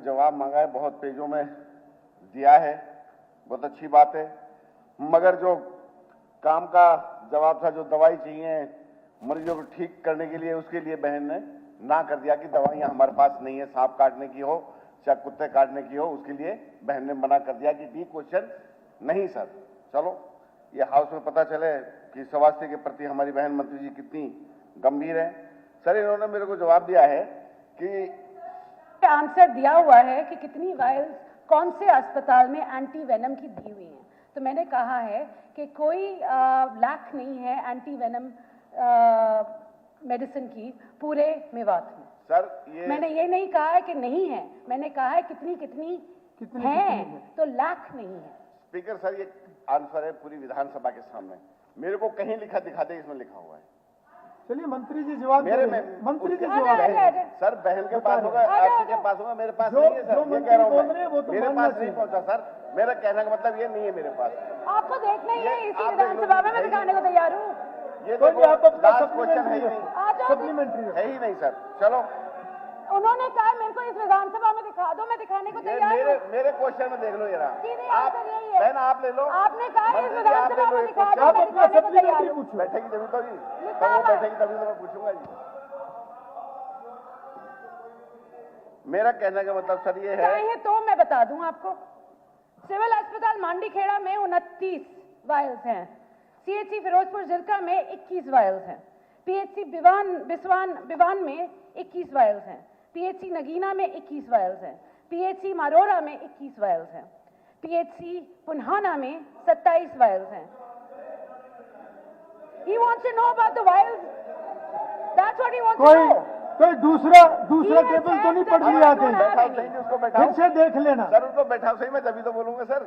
जवाब मांगा है, बहुत पेजों में दिया है, बहुत अच्छी बात है। मगर जो काम का जवाब था, जो दवाई चाहिए मरीजों को ठीक करने के लिए, उसके लिए बहन ने ना कर दिया कि दवाइयां हमारे पास नहीं है, सांप काटने की हो चाहे कुत्ते काटने की हो, उसके लिए बहन ने मना कर दिया कि डी क्वेश्चन नहीं सर। चलो, ये हाउस में पता चले कि स्वास्थ्य के प्रति हमारी बहन मंत्री जी कितनी गंभीर है। सर, इन्होंने मेरे को जवाब दिया है कि आंसर दिया हुआ है कि कितनी वायल्स कौन से अस्पताल में एंटी वेनम की दी हुई हैं। तो मैंने कहा है कि कोई लैक नहीं है एंटी वेनम मेडिसिन की पूरे मेवात में। सर, मैंने ये नहीं कहा है कि नहीं है, मैंने कहा है कितनी है, तो लैक नहीं है। स्पीकर सर, ये आंसर है पूरी विधानसभा के सामने, मेरे को कहीं लिखा दिखा दे, इसमें लिखा हुआ है। चलिए मंत्री जी जवाब मेरे में मंत्री जी जवाब जवाब सर, बहन के पास होगा, आपके पास होगा, मेरे पास नहीं है सर, ये कह रहा हूँ मैं, मेरे पास नहीं पहुंचा सर। मेरा कहने का मतलब ये नहीं है मेरे पास। आपको देखना ही है, इसी विधानसभा में मैं दिखाने को तैयार हूँ। ये देखो, लास्ट क्वेश्चन है ही नहीं, सप्लीमेंट्री है ही नहीं सर। चलो, उन्होंने कहा मेरे को इस विधानसभा में दिखा दो, मैं दिखाने को तैयार हूँ। मेरे क्वेश्चन में देख लो जरा, आप बहन आप ले लो, आपने कहा इस विधानसभा में दिखा दो, आप मैं अपना दिखाने को तैयार सप्लीमेंट्री हूँ। पूछो। बैठेगी तभी तो जी, तब वो बैठेगी तभी तो मैं पूछूंगा जी। मेरा कहने का मतलब सर ये है, चाहे तो मैं बता दूं आपको, सिविल अस्पताल मांडीखेड़ा में 29 वायल्स हैं, सीएचसी फिरोजपुर जिरका में 21 वायल्स हैं, पीएचसी बिवान में 21 वायल्स हैं, पीएचसी नगीना में 21 वायल्स हैं, पीएचसी मारोरा में 21 वायल्स हैं, पीएचसी पुन्हाना में 27 वायल्स हैं। He wants to know about the vials. That's what he wants to know. कोई दूसरा टेबल तो नहीं पड़ लिया बैठाओ सही जी, उसको बैठाओ, फिर से देख लेना सर, उसको बैठाओ सही, मैं तभी तो बोलूंगा सर।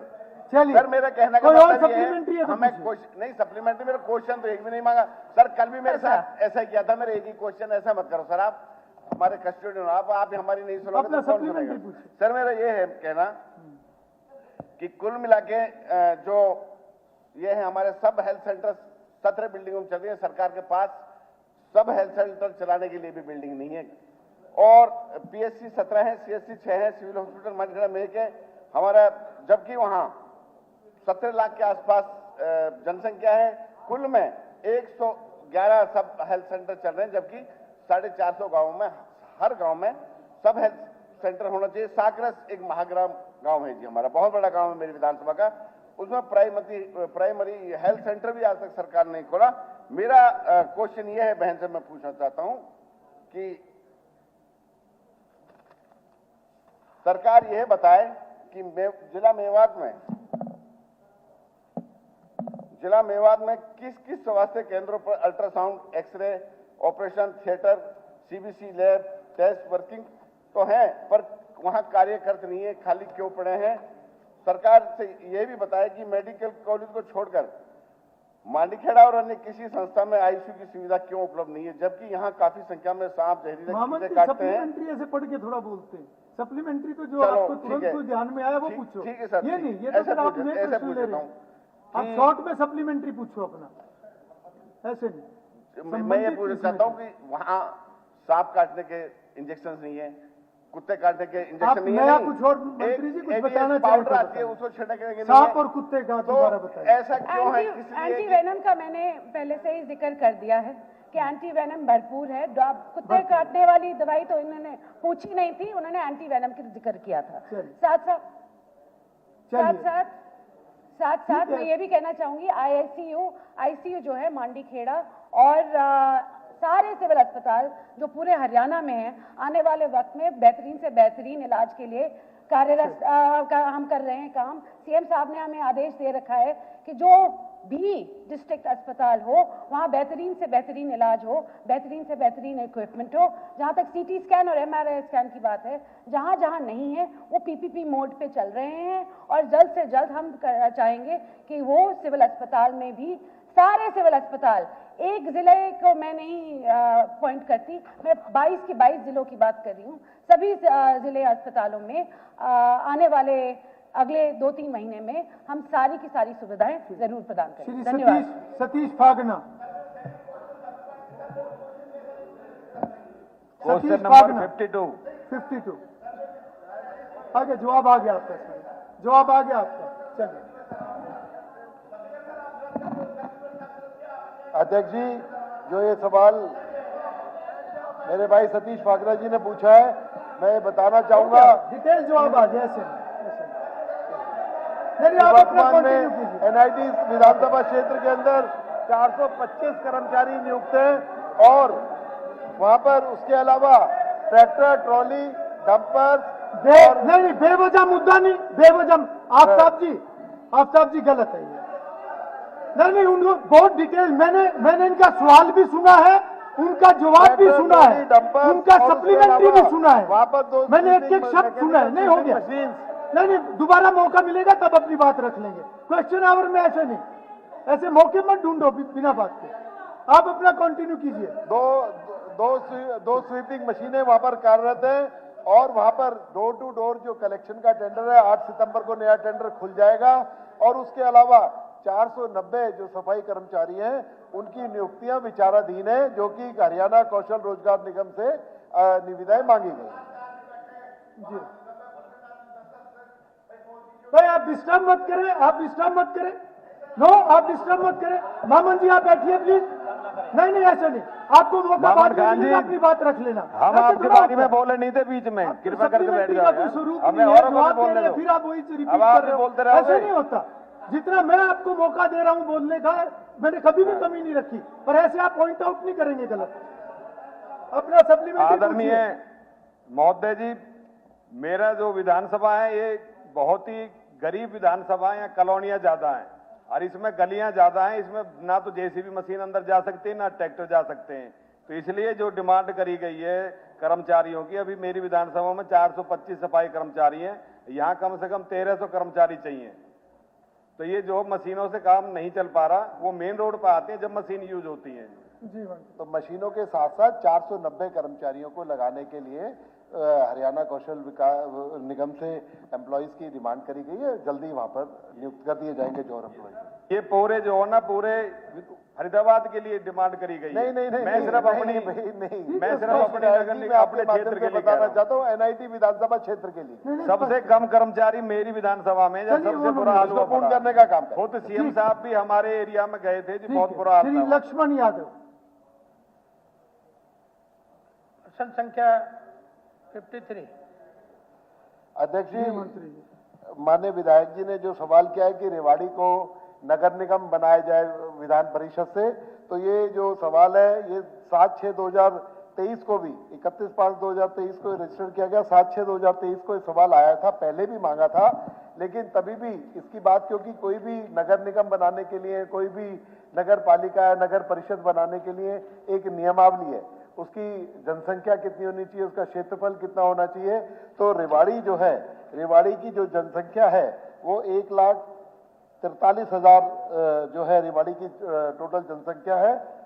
चलिए सर, मेरा कहने का कोई और मतलब ये सप्लीमेंट्री है है, तो हमें पूछिए। क्वेश्चन नहीं, सप्लीमेंट्री मेरा क्वेश्चन तो एक भी नहीं मांगा सर। कल भी मेरे साथ ऐसा ही किया था, मेरे एक ही क्वेश्चन, ऐसा मत करो सर, आप हमारे कस्टोडियन, आप हमारी नहीं सुनोगे अपना तो कौन सप्लीमेंट्री सुनेगा? पूछिए। सर, मेरा ये है कहना कि कुल मिला के जो ये है हमारे सब हेल्थ सेंटर 17 बिल्डिंगों में चल रही है, सरकार के पास सब हेल्थ सेंटर चलाने के लिए भी बिल्डिंग नहीं है, और पीएचसी 17 है, सीएचसी 6 है, सिविल हॉस्पिटल मांडीखेड़ा में 1 है हमारा, जबकि वहां 17 लाख के आसपास जनसंख्या है। कुल में 111 सब हेल्थ सेंटर चल रहे हैं, जबकि 450 गांवों में, हर गांव में सब हेल्थ सेंटर होना चाहिए। साकरस एक महाग्राम गांव है जी हमारा, बहुत बड़ा गांव है मेरी विधानसभा का, उसमें प्राइमरी हेल्थ सेंटर भी आज तक सरकार नहीं खोला। मेरा क्वेश्चन ये है, बहन से मैं पूछना चाहता हूं कि सरकार यह बताए कि जिला मेवात में किस किस स्वास्थ्य केंद्रों पर ultrasound, x-ray, operation theatre, CBC lab, test working तो है, पर वहां कार्यकर्ता नहीं है, खाली क्यों पड़े हैं? सरकार से यह भी बताए कि मेडिकल कॉलेज को छोड़कर मांडीखेड़ा और अन्य किसी संस्था में आईसीयू की सुविधा क्यों उपलब्ध नहीं है, जबकि यहाँ काफी संख्या में सांप, जहरीले कीड़े काटते हैं। सप्लीमेंट्री ऐसे पढ़ के थोड़ा बोलते हैं, सप्लीमेंट्री तो जो आपको तुरंत कोई ध्यान में आया वो पूछो। ठीक है सर, ये नहीं, ये तो फिर आप नए प्रश्न ले रहे हैं। आप शॉर्ट में सप्लीमेंट्री पूछो अपना, ऐसे नहीं। मैं ये पूछना चाहता हूँ कि वहाँ सांप काटने के इंजेक्शन नहीं है, कुत्ते काटने के इंजेक्शन नहीं है, नया कुछ और मंत्री जी कुछ बताना पाउडर आती है उसको छिड़कने के लिए, सांप और कुत्ते का दोबारा बताइए। ऐसा क्यों है? एंटी वेनम का मैंने पहले से ही जिक्र कर दिया है कि एंटी वेनम भरपूर है। कुत्ते काटने वाली दवाई तो इन्होंने पूछी नहीं थी, उन्होंने एंटी वेनम की जिक्र किया था। साथ साथ मैं ये भी कहना चाहूंगी, आईसीयू जो है मांडीखेड़ा और सारे सिविल अस्पताल जो पूरे हरियाणा में है, आने वाले वक्त में बेहतरीन से बेहतरीन इलाज के लिए कार्यरत हम कर रहे हैं काम। सीएम साहब ने हमें आदेश दे रखा है कि जो भी डिस्ट्रिक्ट अस्पताल हो वहाँ बेहतरीन से बेहतरीन इलाज हो, बेहतरीन से बेहतरीन इक्विपमेंट हो। जहाँ तक सीटी स्कैन और एमआरआई स्कैन की बात है, जहाँ जहाँ नहीं है वो पीपीपी मोड पे चल रहे हैं, और जल्द से जल्द हम चाहेंगे कि वो सिविल अस्पताल में भी, सारे सिविल अस्पताल, एक जिले को मैं नहीं पॉइंट करती, मैं 22 के 22 जिलों की बात कर रही हूँ, सभी जिले अस्पतालों में आने वाले अगले 2-3 महीने में हम सारी की सारी सुविधाएं जरूर प्रदान करेंगे। धन्यवाद। Satish Phagna, question number 52। आगे जवाब आ गया आपका सर, जवाब आ गया आपका, चलिए। अध्यक्ष जी, जो ये सवाल मेरे भाई सतीश फागरा जी ने पूछा है, मैं बताना चाहूंगा। डिटेल जवाब आ गया ऐसे नहीं, आप अपना वर्तमान में कंटिन्यू कीजिए। एनआईटी विधानसभा क्षेत्र के अंदर 425 कर्मचारी नियुक्त हैं और वहां पर उसके अलावा ट्रैक्टर, ट्रॉली, डंपर नहीं, बेवजह मुद्दा नहीं, बेवजह आफ्ताब जी गलत है ये। नहीं, उनको बहुत डिटेल, मैंने इनका सवाल भी सुना है, उनका जवाब भी सुना है, उनका सप्लीमेंट्री भी सुना है, वहां पर मैंने एक एक शब्द सुना है। नहीं, हो गया, नहीं, दोबारा मौका मिलेगा तब अपनी बात रख लेंगे। क्वेश्चन आवर में ऐसे नहीं, ऐसे मौके मत ढूंढो बिना बात के, आप अपना कंटिन्यू कीजिए। दो स्वीपिंग मशीनें वहां पर कार्यरत हैं और वहां पर डोर टू डोर जो कलेक्शन का टेंडर है 8 सितंबर को नया टेंडर खुल जाएगा और उसके अलावा 490 जो सफाई कर्मचारी हैं उनकी नियुक्तियां विचाराधीन है, जो कि हरियाणा कौशल रोजगार निगम से निविदाएं मांगी गई। जी भाई, आप डिस्टर्ब मत करें, आप डिस्टर्ब मत करें, नो, आप डिस्टर्ब मत करें। मामन जी आप बैठिए प्लीज। नहीं, ऐसे नहीं, आपको मौका बाद में मिलेगा, अपनी बात रख लेना। हम आपके बारे में बोले नहीं थे बीच में, कृपया करके बैठ जाओ। हमें और बोलने दो, फिर आप वही रिपीट अब कर आप रहे हो। बोलते रहोगे। ऐसे नहीं होता, जितना मैं आपको मौका दे रहा हूं बोलने का, मैंने कभी भी कमी नहीं रखी, पर ऐसे आप पॉइंट आउट नहीं करेंगे गलत। अपना सप्लीमेंट्री आदरणीय महोदय जी, मेरा जो विधानसभा है ये बहुत ही गरीब विधानसभा है, यहाँ कॉलोनियां ज्यादा हैं और इसमें गलियां ज्यादा हैं, इसमें ना तो जेसीबी मशीन अंदर जा सकती है ना ट्रैक्टर जा सकते हैं, तो इसलिए जो डिमांड करी गई है कर्मचारियों की, अभी मेरी विधानसभा में 425 सफाई कर्मचारी हैं, यहाँ कम से कम 1300 कर्मचारी चाहिए। तो ये जो मशीनों से काम नहीं चल पा रहा, वो मेन रोड पर आते हैं जब मशीन यूज होती है। जी, तो मशीनों के साथ साथ 490 कर्मचारियों को लगाने के लिए हरियाणा कौशल विकास निगम से एम्प्लॉइज की डिमांड करी गई है, जल्दी वहां पर नियुक्त कर दिए जाएंगे जो एम्प्लॉइज। ये पूरे जो है ना पूरे फरीदाबाद के लिए डिमांड करी गई। नहीं, मैं सिर्फ अपनी अपने क्षेत्र के लिए बताना चाहता हूँ, एनआईटी विधानसभा क्षेत्र के लिए सबसे कम कर्मचारी मेरी विधानसभा में, सबसे बुरा हाल पूर्ण करने का काम। खुद सीएम साहब भी हमारे एरिया में गए थे जी, बहुत बुरा हाल। लक्ष्मण यादव, प्रश्न संख्या 53। अध्यक्ष जी, माननीय विधायक जी ने जो सवाल किया है कि रेवाड़ी को नगर निगम बनाया जाए विधान परिषद से, तो ये जो सवाल है ये 7/6/2023 को भी 31/5/2023 को रजिस्टर किया गया। 7/6/2023 को ये सवाल आया था, पहले भी मांगा था, लेकिन तभी भी इसकी बात, क्योंकि कोई भी नगर निगम बनाने के लिए, कोई भी नगर पालिका या नगर परिषद बनाने के लिए एक नियमावली है, उसकी जनसंख्या कितनी होनी चाहिए, उसका क्षेत्रफल कितना होना चाहिए। तो रेवाड़ी जो है, रेवाड़ी की जो जनसंख्या है वो 1,43,000 जो है रेवाड़ी की टोटल जनसंख्या है।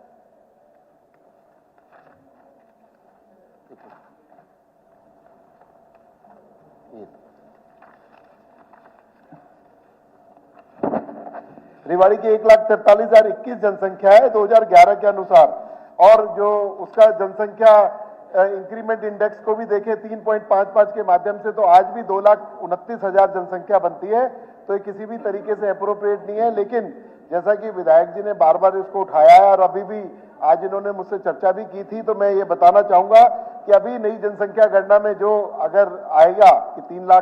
रेवाड़ी की 1,43,021 जनसंख्या है 2011 के अनुसार, और जो उसका जनसंख्या इंक्रीमेंट इंडेक्स को भी देखें 3.55 के माध्यम से, तो आज भी 2,29,000 जनसंख्या बनती है। तो ये किसी भी तरीके से अप्रोप्रिएट नहीं है, लेकिन जैसा कि विधायक जी ने बार बार इसको उठाया है और अभी भी आज इन्होंने मुझसे चर्चा भी की थी, तो मैं ये बताना चाहूंगा कि अभी नई जनसंख्या गणना में जो अगर आएगा कि 3 लाख